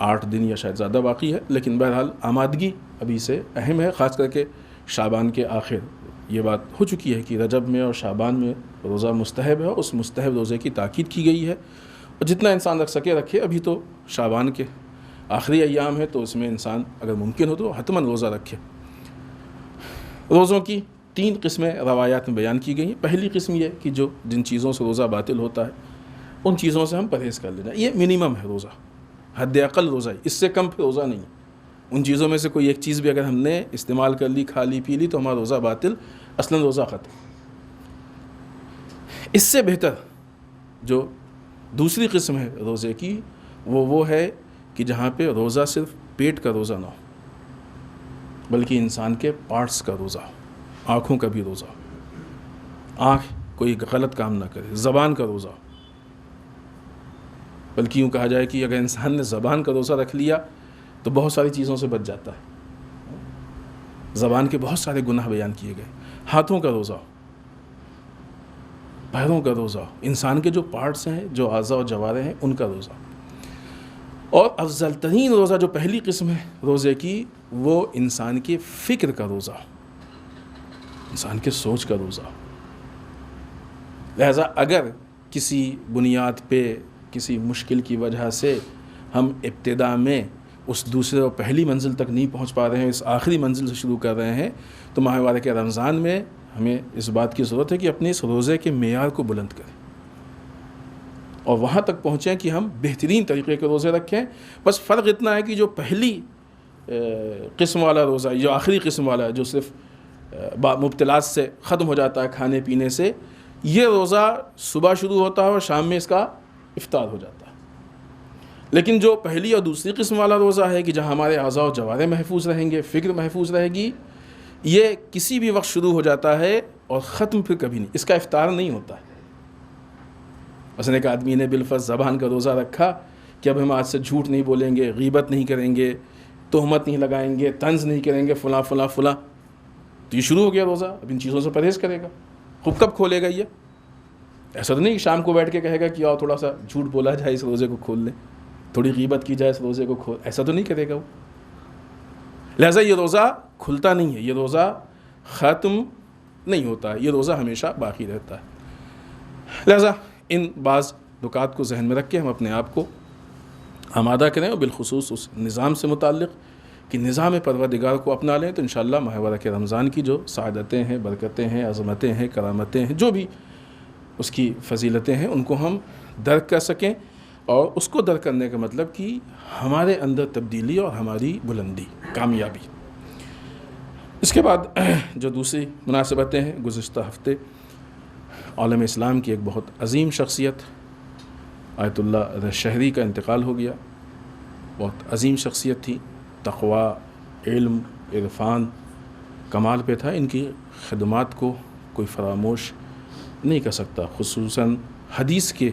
Speaker 1: 8 دن یا شاید زیادہ باقی ہے, لیکن بہرحال آمادگی ابھی سے اہم ہے. خاص کر کے شعبان کے آخر یہ بات ہو چکی ہے کہ رجب میں اور شعبان میں روزہ مستحب ہے, اس مستحب روزے کی تاکید کی گئی ہے, اور جتنا انسان رکھ سکے رکھے. ابھی تو شعبان کے آخری ایام ہے تو اس میں انسان اگر ممکن ہو تو حتماً روزہ رکھے. روزوں کی 3 قسمیں روایات میں بیان کی گئی ہیں. پہلی قسم یہ کہ جو جن چیزوں سے روزہ باطل ہوتا ہے ان چیزوں سے ہم پرہیز کر لینا, یہ منیمم ہے روزہ, حد اقل روزہ, اس سے کم پھر روزہ نہیں ہے. ان چیزوں میں سے کوئی ایک چیز بھی اگر ہم نے استعمال کر لی, کھا لی, پی لی تو ہمارا روزہ باطل, اصلاً روزہ ختم. اس سے بہتر جو دوسری قسم ہے روزے کی وہ ہے کہ جہاں پہ روزہ صرف پیٹ کا روزہ نہ ہو بلکہ انسان کے پارٹس کا روزہ ہو, آنکھوں کا بھی روزہ ہو, آنکھ کوئی غلط کام نہ کرے, زبان کا روزہ ہو. بلکہ یوں کہا جائے کہ اگر انسان نے زبان کا روزہ رکھ لیا تو بہت ساری چیزوں سے بچ جاتا ہے. زبان کے بہت سارے گناہ بیان کیے گئے. ہاتھوں کا روزہ ہو, پیروں کا روزہ ہو, انسان کے جو پارٹس ہیں, جو اعضاء و جوارح ہیں, ان کا روزہ. اور افضل ترین روزہ جو پہلی قسم ہے روزے کی وہ انسان کی فکر کا روزہ ہو. انسان کے سوچ کا روزہ. لہذا اگر کسی بنیاد پہ کسی مشکل کی وجہ سے ہم ابتدا میں اس دوسرے اور پہلی منزل تک نہیں پہنچ پا رہے ہیں, اس آخری منزل سے شروع کر رہے ہیں, تو ماہ مبارک رمضان میں ہمیں اس بات کی ضرورت ہے کہ اپنے اس روزے کے معیار کو بلند کریں اور وہاں تک پہنچیں کہ ہم بہترین طریقے کے روزے رکھیں. بس فرق اتنا ہے کہ جو پہلی قسم والا روزہ, جو آخری قسم والا ہے, جو صرف مبتلات سے ختم ہو جاتا ہے کھانے پینے سے, یہ روزہ صبح شروع ہوتا ہے اور شام میں اس کا افطار ہو جاتا ہے. لیکن جو پہلی اور دوسری قسم والا روزہ ہے کہ جہاں ہمارے اعضاء و جوارح محفوظ رہیں گے, فکر محفوظ رہے گی, یہ کسی بھی وقت شروع ہو جاتا ہے اور ختم پھر کبھی نہیں, اس کا افطار نہیں ہوتا ہے. مثلا ایک آدمی نے بالفرض زبان کا روزہ رکھا کہ اب ہم آج سے جھوٹ نہیں بولیں گے, غیبت نہیں کریں گے, تہمت نہیں لگائیں گے, طنز نہیں کریں گے, فلاں فلاں فلاں, تو یہ شروع ہو گیا روزہ, اب ان چیزوں سے پرہیز کرے گا. خوب کب کھولے گا یہ؟ ایسا تو نہیں کہ شام کو بیٹھ کے کہے گا کہ آؤ تھوڑا سا جھوٹ بولا جائے اس روزے کو کھول لیں, تھوڑی غیبت کی جائے اس روزے کو کھول, ایسا تو نہیں کرے گا وہ. لہٰذا یہ روزہ کھلتا نہیں ہے, یہ روزہ ختم نہیں ہوتا ہے, یہ روزہ ہمیشہ باقی رہتا ہے. لہٰذا ان بعض نکات کو ذہن میں رکھ کے ہم اپنے آپ کو آمادہ کریں, اور بالخصوص اس نظام سے متعلق کہ نظام پروردگار کو اپنا لیں, تو انشاءاللہ ماہ مبارک رمضان کی جو سعادتیں ہیں, برکتیں ہیں, عظمتیں ہیں, کرامتیں ہیں, جو بھی اس کی فضیلتیں ہیں, ان کو ہم درک کر سکیں. اور اس کو درک کرنے کا مطلب کہ ہمارے اندر تبدیلی اور ہماری بلندی, کامیابی. اس کے بعد جو دوسری مناسبتیں ہیں, گزشتہ ہفتے عالم اسلام کی ایک بہت عظیم شخصیت آیت اللہ رضا شہری کا انتقال ہو گیا. بہت عظیم شخصیت تھی, تقوی, علم, عرفان کمال پہ تھا. ان کی خدمات کو کوئی فراموش نہیں کر سکتا, خصوصاً حدیث کے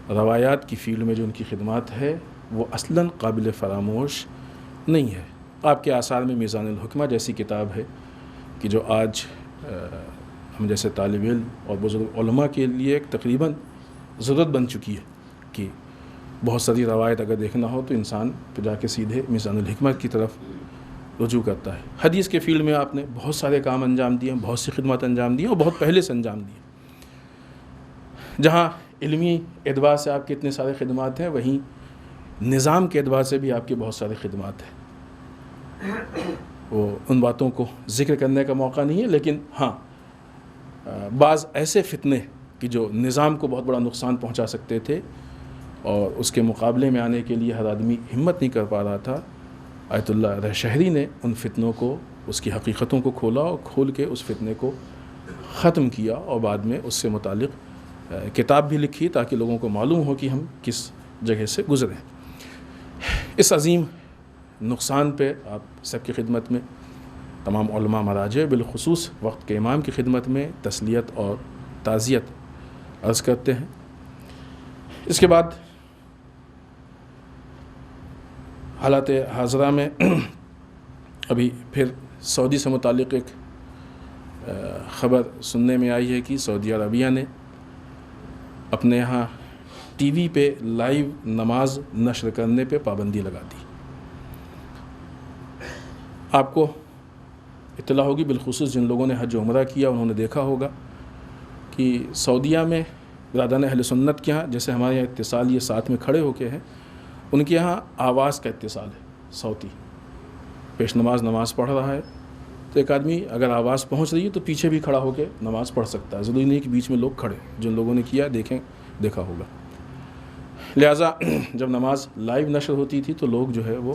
Speaker 1: روایات کی فیلڈ میں جو ان کی خدمات ہے وہ اصلاً قابل فراموش نہیں ہے. آپ کے آثار میں میزان الحکمہ جیسی کتاب ہے کہ جو آج ہم جیسے طالب علم اور بزرگ علماء کے لیے ایک تقریباً ضرورت بن چکی ہے کہ بہت ساری روایت اگر دیکھنا ہو تو انسان پہ جا کے سیدھے میزان الحکمہ کی طرف رجوع کرتا ہے. حدیث کے فیلڈ میں آپ نے بہت سارے کام انجام دیے, بہت سی خدمات انجام دی اور بہت پہلے سے انجام دیے. جہاں علمی اعتبار سے آپ کے اتنے سارے خدمات ہیں, وہیں نظام کے اعتبار سے بھی آپ کے بہت سارے خدمات ہیں. وہ ان باتوں کو ذکر کرنے کا موقع نہیں ہے, لیکن ہاں بعض ایسے فتنے کہ جو نظام کو بہت بڑا نقصان پہنچا سکتے تھے اور اس کے مقابلے میں آنے کے لیے ہر آدمی ہمت نہیں کر پا رہا تھا, آیت اللہ رضا شہری نے ان فتنوں کو, اس کی حقیقتوں کو کھولا اور کھول کے اس فتنے کو ختم کیا, اور بعد میں اس سے متعلق کتاب بھی لکھی تاکہ لوگوں کو معلوم ہو کہ ہم کس جگہ سے گزریں. اس عظیم نقصان پہ آپ سب کی خدمت میں تمام علماء مراجع, بالخصوص وقت کے امام کی خدمت میں تسلیت اور تعزیت عرض کرتے ہیں. اس کے بعد حالات حاضرہ میں ابھی پھر سعودی سے متعلق ایک خبر سننے میں آئی ہے کہ سعودی عربیہ نے اپنے یہاں ٹی وی پہ لائیو نماز نشر کرنے پہ پابندی لگا دی. آپ کو اطلاع ہوگی, بالخصوص جن لوگوں نے حج و عمرہ کیا انہوں نے دیکھا ہوگا کہ سعودیہ میں برادران اہل سنت کے ہاں جیسے ہمارے یہاں اتصال یہ ساتھ میں کھڑے ہو کے ہیں, ان کے یہاں آواز کا اتصال ہے. صوتی پیش نماز پڑھ رہا ہے تو ایک آدمی اگر آواز پہنچ رہی ہے تو پیچھے بھی کھڑا ہو کے نماز پڑھ سکتا ہے, ضروری نہیں کہ بیچ میں لوگ کھڑے. جن لوگوں نے کیا دیکھا ہوگا. لہٰذا جب نماز لائیو نشر ہوتی تھی تو لوگ جو ہے وہ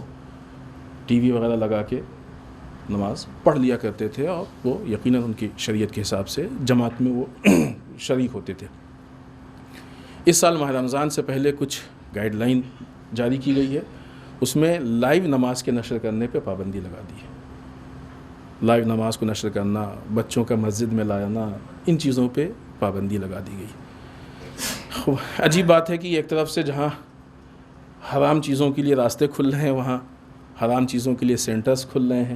Speaker 1: ٹی وی وغیرہ لگا کے نماز پڑھ لیا کرتے تھے, اور وہ یقیناً ان کی شریعت کے حساب سے جماعت میں وہ شریک ہوتے تھے. اس سال ماہ رمضان سے پہلے کچھ گائیڈ لائن جاری کی گئی ہے, اس میں لائیو نماز کے نشر کرنے پہ پابندی لگا دی ہے. لائیو نماز کو نشر کرنا, بچوں کا مسجد میں لانا, ان چیزوں پہ پابندی لگا دی گئی. عجیب بات ہے کہ ایک طرف سے جہاں حرام چیزوں کے لیے راستے کھل رہے ہیں, وہاں حرام چیزوں کے لیے سینٹرز کھل رہے ہیں,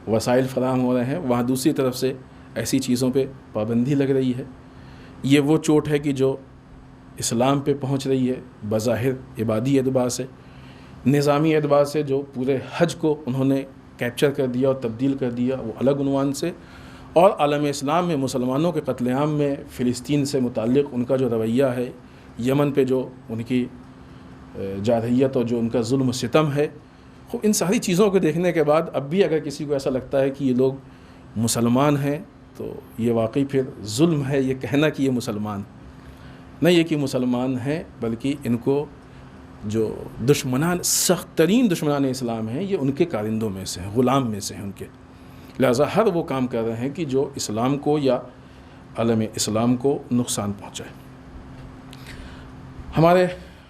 Speaker 1: وسائل فراہم ہو رہے ہیں, وہاں دوسری طرف سے ایسی چیزوں پہ پابندی لگ رہی ہے. یہ وہ چوٹ ہے کہ جو اسلام پہ پہنچ رہی ہے بظاہر عبادی اعتبار سے, نظامی اعتبار سے جو پورے حج کو انہوں نے کیپچر کر دیا اور تبدیل کر دیا وہ الگ عنوان سے, اور عالم اسلام میں مسلمانوں کے قتل عام میں فلسطین سے متعلق ان کا جو رویہ ہے، یمن پہ جو ان کی جارحیت اور جو ان کا ظلم و ستم ہے، ان ساری چیزوں کو دیکھنے کے بعد اب بھی اگر کسی کو ایسا لگتا ہے کہ یہ لوگ مسلمان ہیں تو یہ واقعی پھر ظلم ہے یہ کہنا کہ یہ مسلمان، نہ یہ کہ مسلمان ہیں، بلکہ ان کو جو دشمنان، سخت ترین دشمنان اسلام ہیں، یہ ان کے کارندوں میں سے ہیں، غلام میں سے ہیں ان کے، لہٰذا ہر وہ کام کر رہے ہیں کہ جو اسلام کو یا عالم اسلام کو نقصان پہنچائے۔ ہمارے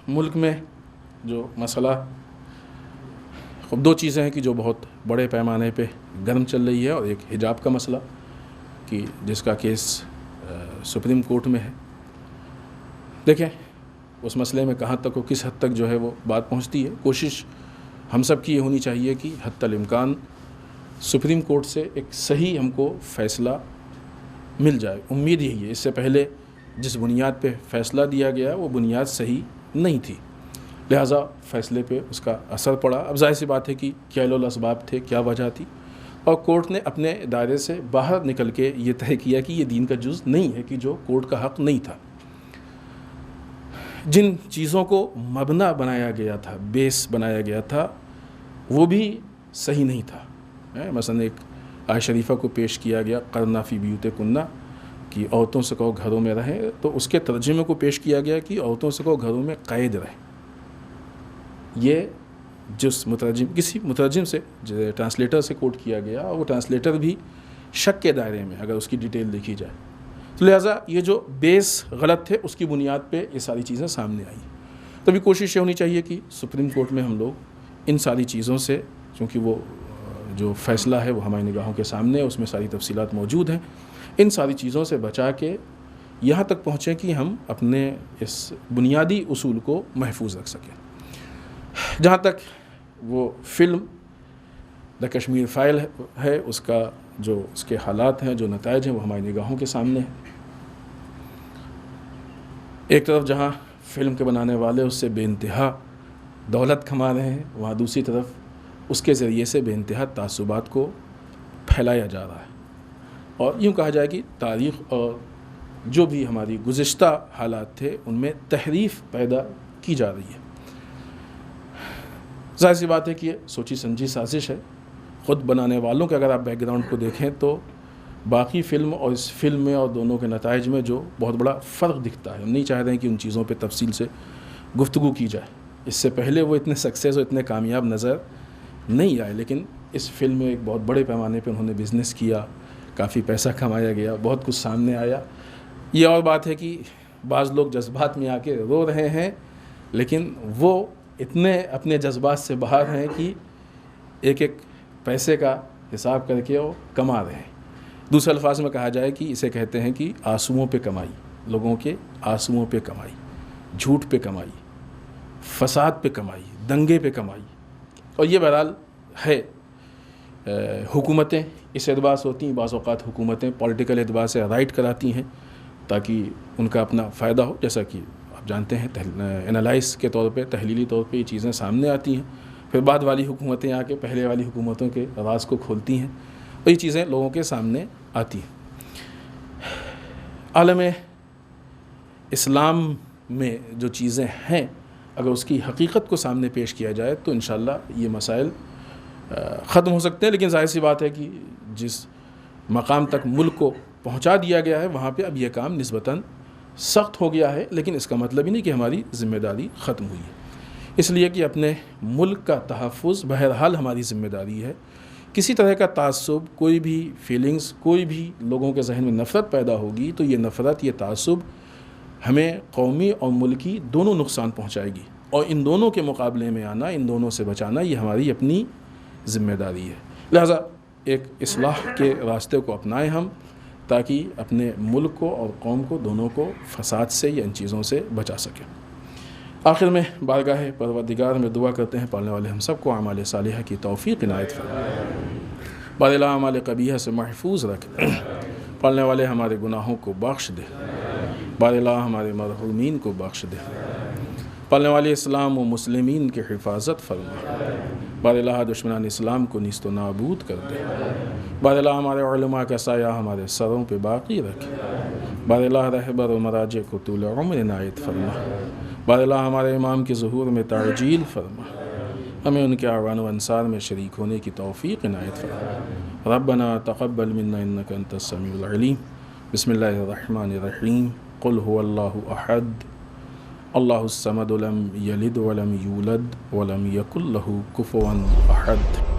Speaker 1: ملک میں جو مسئلہ، خب دو چیزیں ہیں کہ جو بہت بڑے پیمانے پہ گرم چل رہی ہے، اور ایک حجاب کا مسئلہ کہ جس کا کیس سپریم کورٹ میں ہے۔ دیکھیں اس مسئلے میں کہاں تک و کس حد تک جو ہے وہ بات پہنچتی ہے، کوشش ہم سب کی یہ ہونی چاہیے کہ حتی الامکان سپریم کورٹ سے ایک صحیح ہم کو فیصلہ مل جائے۔ امید یہی ہے، اس سے پہلے جس بنیاد پہ فیصلہ دیا گیا وہ بنیاد صحیح نہیں تھی، لہٰذا فیصلے پہ اس کا اثر پڑا۔ اب ظاہر سی بات ہے کہ کیا الاسباب تھے، کیا وجہ تھی، اور کورٹ نے اپنے دائرے سے باہر نکل کے یہ طے کیا کہ یہ دین کا جز نہیں ہے، کہ جو کورٹ کا حق نہیں تھا۔ جن چیزوں کو مبنا بنایا گیا تھا، بیس بنایا گیا تھا، وہ بھی صحیح نہیں تھا۔ مثلا ایک آیت شریفہ کو پیش کیا گیا، قرنا فی بیوتکن، کہ عورتوں سے کہو گھروں میں رہیں، تو اس کے ترجمے کو پیش کیا گیا کہ عورتوں سے کہو گھروں میں قید رہیں۔ یہ جس مترجم، کسی مترجم سے، ٹرانسلیٹر سے کوٹ کیا گیا، اور وہ ٹرانسلیٹر بھی شک کے دائرے میں اگر اس کی ڈیٹیل دیکھی جائے، تو لہٰذا یہ جو بیس غلط تھے اس کی بنیاد پہ یہ ساری چیزیں سامنے آئی۔ تبھی کوشش یہ ہونی چاہیے کہ سپریم کورٹ میں ہم لوگ ان ساری چیزوں سے، چونکہ وہ جو فیصلہ ہے وہ ہماری نگاہوں کے سامنے ہے، اس میں ساری تفصیلات موجود ہیں، ان ساری چیزوں سے بچا کے یہاں تک پہنچیں کہ ہم اپنے اس بنیادی اصول کو محفوظ رکھ سکیں۔ جہاں تک وہ فلم دا کشمیر فائل ہے، اس کا جو اس کے حالات ہیں، جو نتائج ہیں، وہ ہماری نگاہوں کے سامنے ہیں۔ ایک طرف جہاں فلم کے بنانے والے اس سے بے انتہا دولت کما رہے ہیں، وہاں دوسری طرف اس کے ذریعے سے بے انتہا تعصبات کو پھیلایا جا رہا ہے، اور یوں کہا جائے کہ تاریخ اور جو بھی ہماری گزشتہ حالات تھے ان میں تحریف پیدا کی جا رہی ہے۔ ظاہر سی بات ہے کہ یہ سوچی سمجھی سازش ہے۔ خود بنانے والوں کے اگر آپ بیک گراؤنڈ کو دیکھیں تو باقی فلم اور اس فلم میں اور دونوں کے نتائج میں جو بہت بڑا فرق دکھتا ہے، ہم نہیں چاہ رہے ہیں کہ ان چیزوں پہ تفصیل سے گفتگو کی جائے۔ اس سے پہلے وہ اتنے سکسیس اور اتنے کامیاب نظر نہیں آئے، لیکن اس فلم میں ایک بہت بڑے پیمانے پہ انہوں نے بزنس کیا، کافی پیسہ کمایا گیا، بہت کچھ سامنے آیا۔ یہ اور بات ہے کہ بعض لوگ جذبات میں آ کے رو رہے ہیں، لیکن وہ اتنے اپنے جذبات سے باہر ہیں کہ ایک ایک پیسے کا حساب کر کے وہ کما رہے ہیں۔ دوسرے الفاظ میں کہا جائے کہ اسے کہتے ہیں کہ آنسوؤں پہ کمائی، لوگوں کے آنسوؤں پہ کمائی، جھوٹ پہ کمائی، فساد پہ کمائی، دنگے پہ کمائی۔ اور یہ بہرحال ہے، حکومتیں اس اعتبار سے ہوتی ہیں، بعض اوقات حکومتیں پولیٹیکل اعتبار سے رائٹ کراتی ہیں تاکہ ان کا اپنا فائدہ ہو، جیسا کہ آپ جانتے ہیں انالائز کے طور پہ، تحلیلی طور پہ یہ چیزیں سامنے آتی ہیں، پھر بعد والی حکومتیں آ کے پہلے والی حکومتوں کے راز کو کھولتی ہیں، اور یہ چیزیں لوگوں کے سامنے آتی ہیں۔ عالم اسلام میں جو چیزیں ہیں، اگر اس کی حقیقت کو سامنے پیش کیا جائے تو انشاءاللہ یہ مسائل ختم ہو سکتے ہیں، لیکن ظاہر سی بات ہے کہ جس مقام تک ملک کو پہنچا دیا گیا ہے وہاں پہ اب یہ کام نسبتاً سخت ہو گیا ہے، لیکن اس کا مطلب ہی نہیں کہ ہماری ذمہ داری ختم ہوئی ہے۔ اس لیے کہ اپنے ملک کا تحفظ بہرحال ہماری ذمہ داری ہے۔ کسی طرح کا تعصب، کوئی بھی فیلنگز، کوئی بھی لوگوں کے ذہن میں نفرت پیدا ہوگی تو یہ نفرت، یہ تعصب ہمیں قومی اور ملکی دونوں نقصان پہنچائے گی، اور ان دونوں کے مقابلے میں آنا، ان دونوں سے بچانا یہ ہماری اپنی ذمہ داری ہے۔ لہٰذا ایک اصلاح کے راستے کو اپنائیں ہم، تاکہ اپنے ملک کو اور قوم کو دونوں کو فساد سے یا ان چیزوں سے بچا سکیں۔ آخر میں بارگاہ پروردگار میں دعا کرتے ہیں پالنے والے ہم سب کو اعمال صالحہ کی توفیق عنایت فرمائے، بدلہ اعمال قبیحہ سے محفوظ رکھ، پالنے والے ہمارے گناہوں کو بخش دے، بار الہ ہمارے مرحومین کو بخش دے، پلنے والے اسلام و مسلمین کی حفاظت فرما، بار الہ دشمنان اسلام کو نیست و نابود کر دے، بار الہ ہمارے علماء کا سایہ ہمارے سروں پہ باقی رکھے، بار الہ رہبر و مراجع کو طول عمر عنایت فرما، بار الہ ہمارے امام کے ظہور میں تعجیل فرما، ہمیں ان کے اعوان و انصار میں شریک ہونے کی توفیق عنایت فرما۔ ربنا تقبل منا انک انت السمیع العلیم۔ بسم اللہ الرحمن الرحیم۔ قل هو اللہ احد اللہ الصمد لم یلد ولم یولد ولم یکن لہ کفوا احد۔